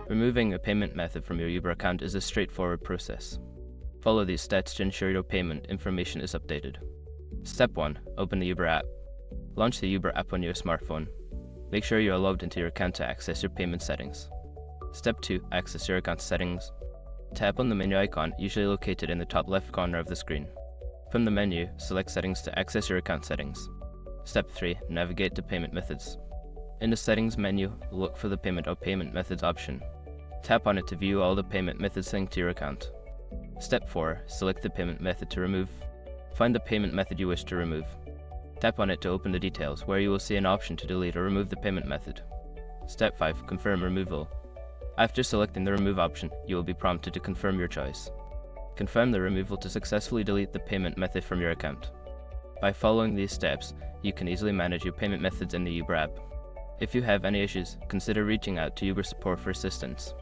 Removing a payment method from your Uber account is a straightforward process. Follow these steps to ensure your payment information is updated. Step 1. Open the Uber app. Launch the Uber app on your smartphone. Make sure you are logged into your account to access your payment settings. Step 2. Access your account settings. Tap on the menu icon, usually located in the top left corner of the screen. From the menu, select Settings to access your account settings. Step 3. Navigate to Payment Methods. In the Settings menu, look for the Payment or Payment Methods option. Tap on it to view all the payment methods linked to your account. Step 4. Select the payment method to remove. Find the payment method you wish to remove. Tap on it to open the details, where you will see an option to delete or remove the payment method. Step 5. Confirm removal. After selecting the Remove option, you will be prompted to confirm your choice. Confirm the removal to successfully delete the payment method from your account. By following these steps, you can easily manage your payment methods in the Uber app. If you have any issues, consider reaching out to Uber support for assistance.